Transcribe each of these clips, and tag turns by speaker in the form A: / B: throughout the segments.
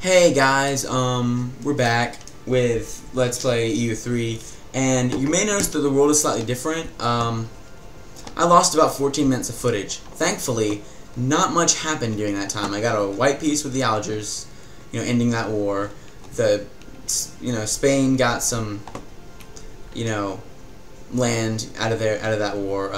A: Hey guys, we're back with Let's Play EU3, and you may notice that the world is slightly different. I lost about 14 minutes of footage. Thankfully, not much happened during that time. I got a white piece with the Algers, ending that war. Spain got some, land out of that war.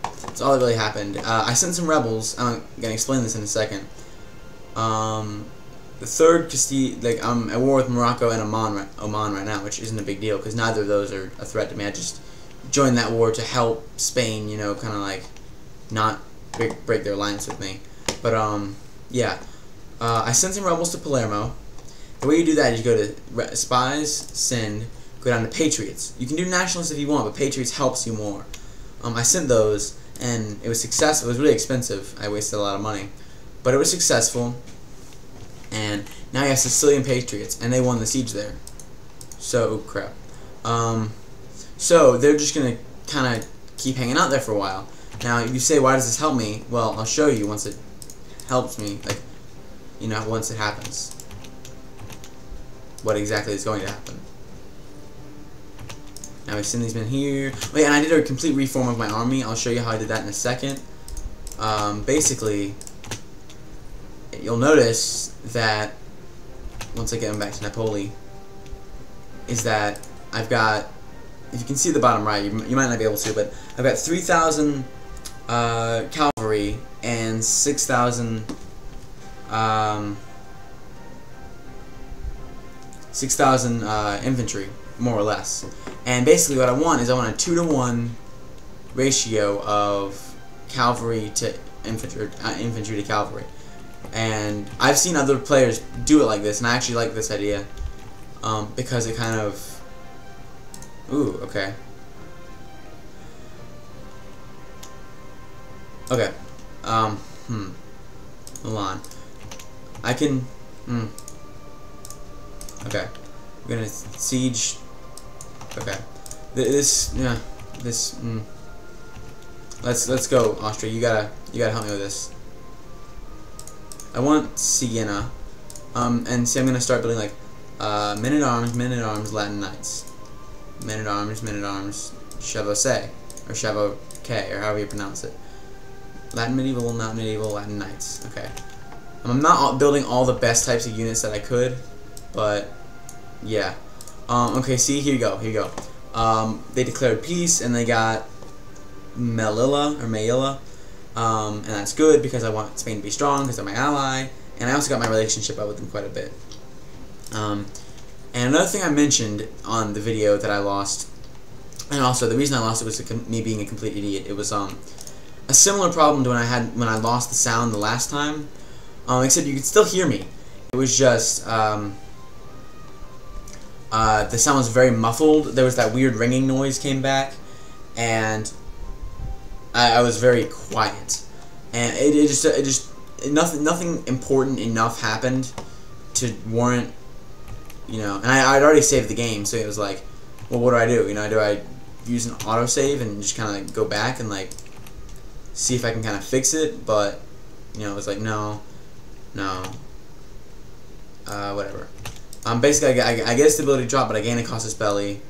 A: That's all that really happened. I sent some rebels. I'm gonna explain this in a second. The third Castile, I'm at war with Morocco and Oman right now, which isn't a big deal because neither of those are a threat to me. I just joined that war to help Spain, kind of like not break their alliance with me. But yeah, I sent some rebels to Palermo. The way you do that is you go to Spies, Send, go down to Patriots. You can do Nationalists if you want, but Patriots helps you more. I sent those, and it was successful. It was really expensive. I wasted a lot of money, but it was successful. And now you have Sicilian Patriots, and they won the siege there. So, crap. So, they're just going to kind of keep hanging out there for a while. Now, you say, why does this help me? Well, I'll show you once it helps me, once it happens. What exactly is going to happen. Now, we send these men here. Oh, yeah, and I did a complete reform of my army. I'll show you how I did that in a second. Basically, you'll notice that once I get them back to Napoli, is that I've got, if you can see the bottom right, you might not be able to, but I've got 3,000 cavalry and 6,000 infantry, more or less. And basically what I want is I want a 2-to-1 ratio of cavalry to infantry to cavalry. And I've seen other players do it like this, and I actually like this idea because it kind of... Ooh, okay. Okay. Hold on. I can... Okay. We're gonna siege... Okay. Let's go, Austria. You gotta help me with this. I want Siena, and see, I'm gonna start building men at arms, Latin knights, men at arms, chevauchés, or chevauquet, or however you pronounce it. Latin medieval, not medieval, Latin knights. Okay, I'm not building all the best types of units that I could, but yeah. Okay, see, here you go. They declared peace, and they got Melilla. And that's good because I want Spain to be strong because they're my ally, and I also got my relationship up with them quite a bit. And another thing I mentioned on the video that I lost, and also the reason I lost it was me being a complete idiot. It was a similar problem to when I lost the sound the last time, except you could still hear me. It was just the sound was very muffled. There was that weird ringing noise came back, and I was very quiet, and it just nothing important enough happened to warrant, and I'd already saved the game, so it was like, well, what do I do? Do I use an autosave and just kind of go back and see if I can kind of fix it? But it was like no, whatever. Basically, I get a stability drop, but I gain a casus belli.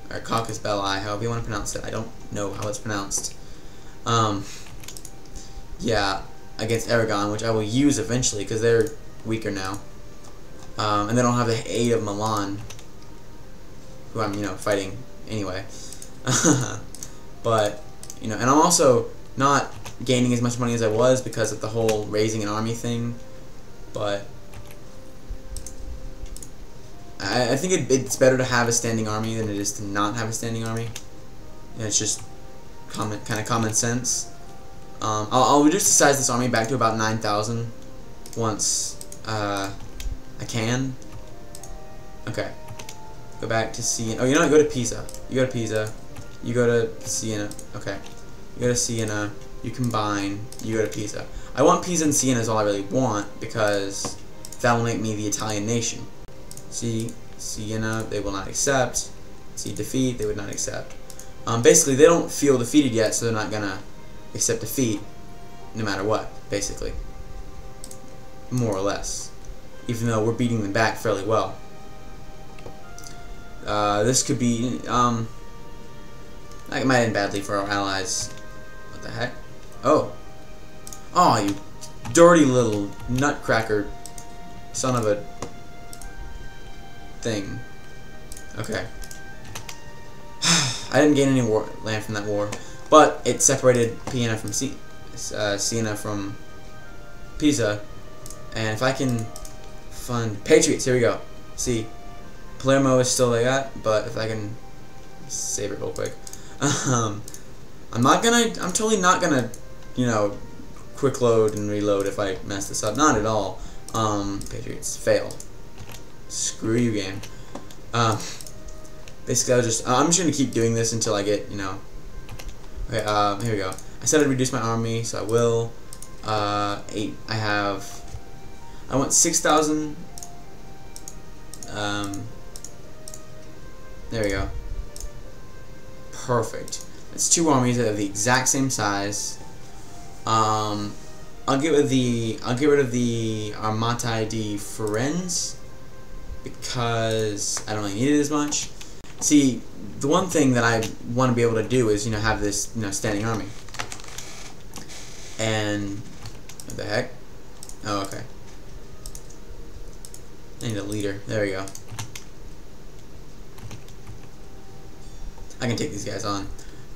A: Or Caucus Belli, however you want to pronounce it. I don't know how it's pronounced. Yeah, against Aragon, which I will use eventually because they're weaker now. And they don't have the aid of Milan, who I'm, fighting anyway. But, and I'm also not gaining as much money as I was because of the whole raising an army thing. But I think it's better to have a standing army than it is to not have a standing army. It's just kind of common sense. I'll reduce the size of this army back to about 9,000 once I can. Okay. Go back to Siena. Oh, go to Pisa. You go to Pisa. You go to Siena. Okay. You go to Siena. You combine. You go to Pisa. I want Pisa and Siena is all I really want because that will make me the Italian nation. See, Siena, they will not accept. See, defeat, they would not accept. Basically, they don't feel defeated yet, so they're not gonna accept defeat, no matter what, basically. more or less, even though we're beating them back fairly well. This could be, it might end badly for our allies. What the heck? Oh. Oh, you dirty little nutcracker son of a thing. Okay. I didn't gain any land from that war, but it separated Siena from Siena from Pisa, and if I can fund Patriots, here we go. See, Palermo is still like that, but if I can save it real quick, I'm totally not gonna, you know, quick load and reload if I mess this up. Not at all. Patriots failed. Screw you, game. Basically, I'm just gonna keep doing this until I get, you know. Okay, here we go. I said I'd reduce my army, so I will. 8. I want 6,000. There we go. Perfect. It's 2 armies that are the exact same size. I'll get rid of the Armata di Firenze because I don't really need it as much. See, the one thing that I want to be able to do is, you know, have this, you know, standing army. And what the heck? Oh, okay. I need a leader. There we go. I can take these guys on.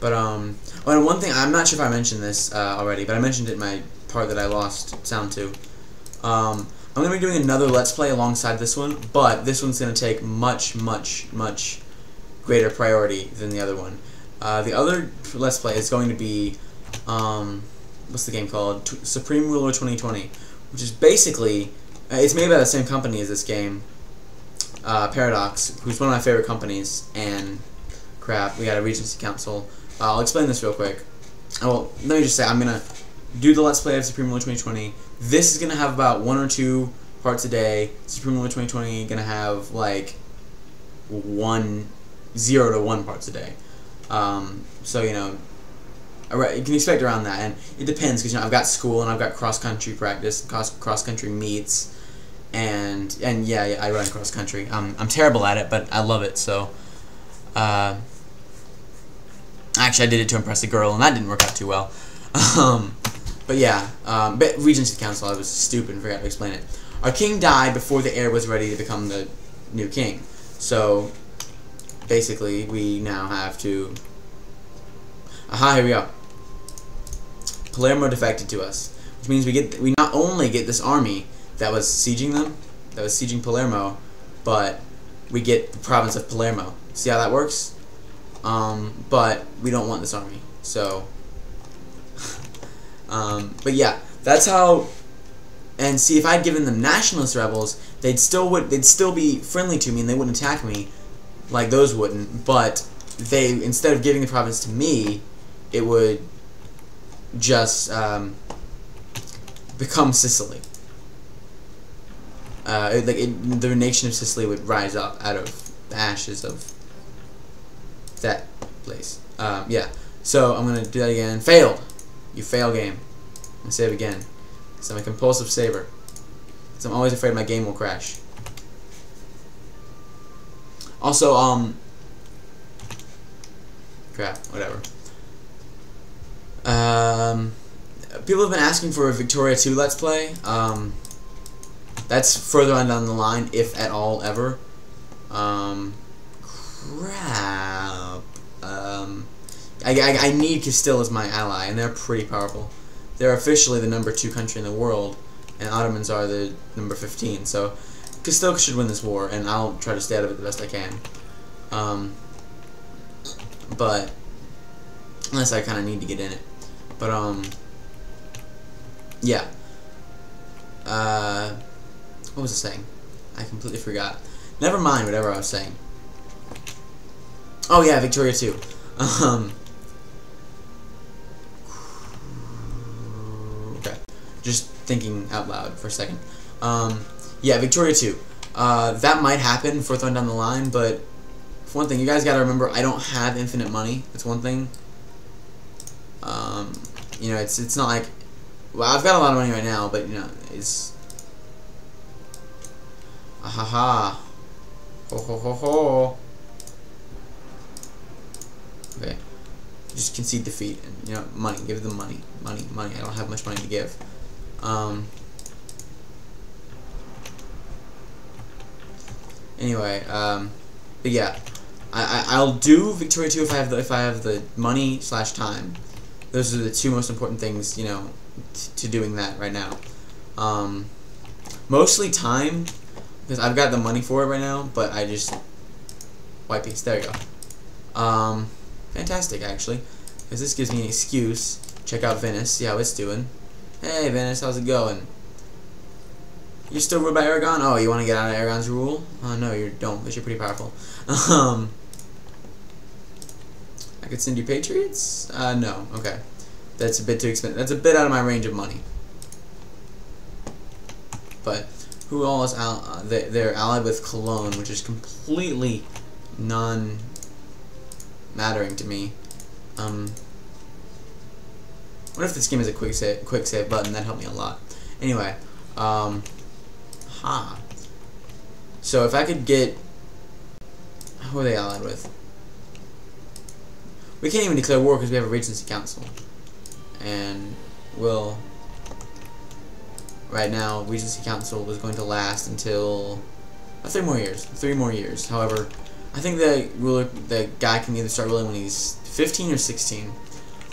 A: But and one thing, I'm not sure if I mentioned this already, but I mentioned it in my part that I lost sound to. I'm going to be doing another Let's Play alongside this one, but this one's going to take much greater priority than the other one. The other Let's Play is going to be, what's the game called? Supreme Ruler 2020, which is basically, it's made by the same company as this game, Paradox, who's one of my favorite companies, and crap, we got a Regency Council. I'll explain this real quick. Well, let me just say, I'm going to do the Let's Play of Supreme Ruler 2020. This is going to have about 1 or 2 parts a day. Supreme Ruler 2020 going to have like 0 to 1 parts a day. So, you know, you can expect around that, and it depends because, you know, I've got school and I've got cross-country practice, cross-country meets, and yeah, I run cross-country. I'm terrible at it, but I love it. So, actually, I did it to impress a girl, and that didn't work out too well. But yeah, but Regency Council, I was stupid and forgot to explain it. Our king died before the heir was ready to become the new king. So, basically, we now have to... Aha, here we go. Palermo defected to us, which means we not only get this army that was sieging them, that was sieging Palermo, but we get the province of Palermo. See how that works? But we don't want this army, so... but yeah, that's how. And see, if I'd given them nationalist rebels, they'd still be friendly to me and they wouldn't attack me, like those wouldn't. But they, instead of giving the province to me, it would just become Sicily. The nation of Sicily would rise up out of the ashes of that place. Yeah. So I'm gonna do that again. Failed. You fail, game. And save again. So I'm a compulsive saver. So I'm always afraid my game will crash. Also, crap, whatever. People have been asking for a Victoria 2 Let's Play. That's further on down the line, if at all, ever. Crap. I need Castile as my ally, and they're pretty powerful. They're officially the #2 country in the world, and Ottomans are the number 15. So Castile should win this war, and I'll try to stay out of it the best I can. But unless I kind of need to get in it. But yeah. What was I saying? I completely forgot. Never mind whatever I was saying. Oh yeah, Victoria 2. Okay, just thinking out loud for a second. Yeah, Victoria 2. That might happen further on down the line, but for one thing, you guys gotta remember, I don't have infinite money. That's one thing. You know, it's not like, well, I've got a lot of money right now, but you know, it's Ahaha. Ho ho ho ho. Okay. Just concede defeat and, you know, money. Give them money. Money. I don't have much money to give. Anyway, but yeah, I'll do Victoria 2 if I have the money / time. Those are the two most important things, you know, to doing that right now. Mostly time, because I've got the money for it right now, but I just white piece. There you go. Fantastic, actually, because this gives me an excuse. Check out Venice, see how it's doing. Hey, Venice, how's it going? You're still ruled by Aragon? Oh, you want to get out of Aragon's rule? No, you don't, because you're pretty powerful. I could send you Patriots? No, okay. That's a bit too expensive. That's a bit out of my range of money. But who all is they're allied with Cologne, which is completely non-mattering to me. What if this game has a quick save button? That'd help me a lot. Anyway, so if I could get, who are they allied with? We can't even declare war because we have a Regency Council, and right now Regency Council is going to last until 3 more years. 3 more years. However, I think the guy can either start ruling when he's 15 or 16.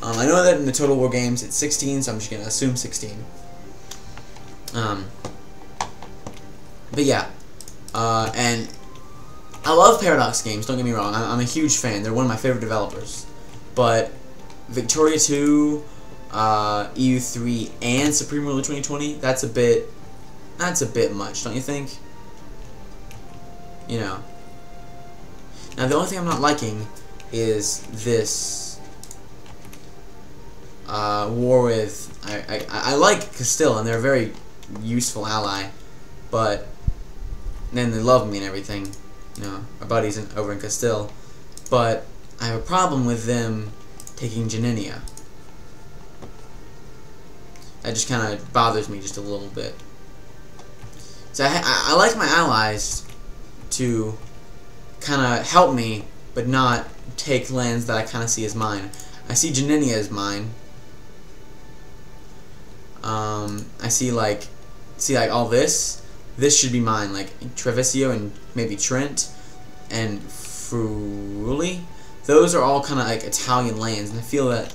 A: I know that in the Total War games it's 16, so I'm just gonna assume 16. But yeah, and I love Paradox games, don't get me wrong, I'm a huge fan, they're one of my favorite developers, but Victoria 2, EU3, and Supreme Ruler 2020, that's a bit much, don't you think? You know. Now the only thing I'm not liking is this war with, I like Castile, and they're a very useful ally, but then they love me and everything, you know, our buddies over in Castile, but I have a problem with them taking Janinia. That just kind of bothers me just a little bit. So I like my allies to kind of help me, but not take lands that I kind of see as mine. I see Janinia as mine. I see like all this. This should be mine, like Treviso and maybe Trent and Friuli. Those are all kind of like Italian lands, and I feel that,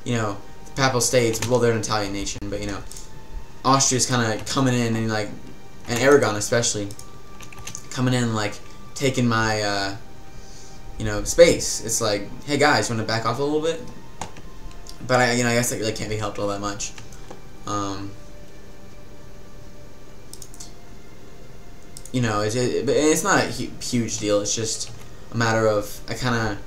A: you know, the Papal States, well, they're an Italian nation, but you know, Austria's kind of coming in and like, and Aragon especially, coming in and like taking my, you know, space. It's like, hey guys, you want to back off a little bit? But I guess that really can't be helped all that much. You know, it's not a huge deal. It's just a matter of, I kind of,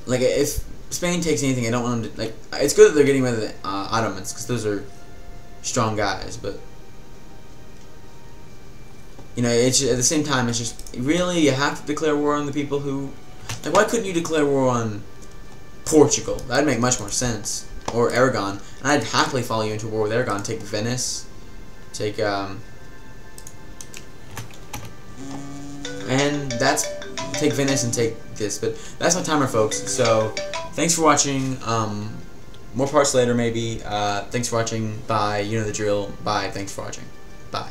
A: like, if Spain takes anything, I don't want them to, like, it's good that they're getting rid of the Ottomans, because those are strong guys, but, you know, it's at the same time, it's just, really, you have to declare war on the people who, like, why couldn't you declare war on Portugal? That'd make much more sense. Or Aragon. And I'd happily follow you into war with Aragon. Take Venice. Take, and that's, take Venice and take this. But that's my timer, folks. So, thanks for watching. More parts later, maybe. Thanks for watching. Bye. You know the drill. Bye. Thanks for watching. Bye.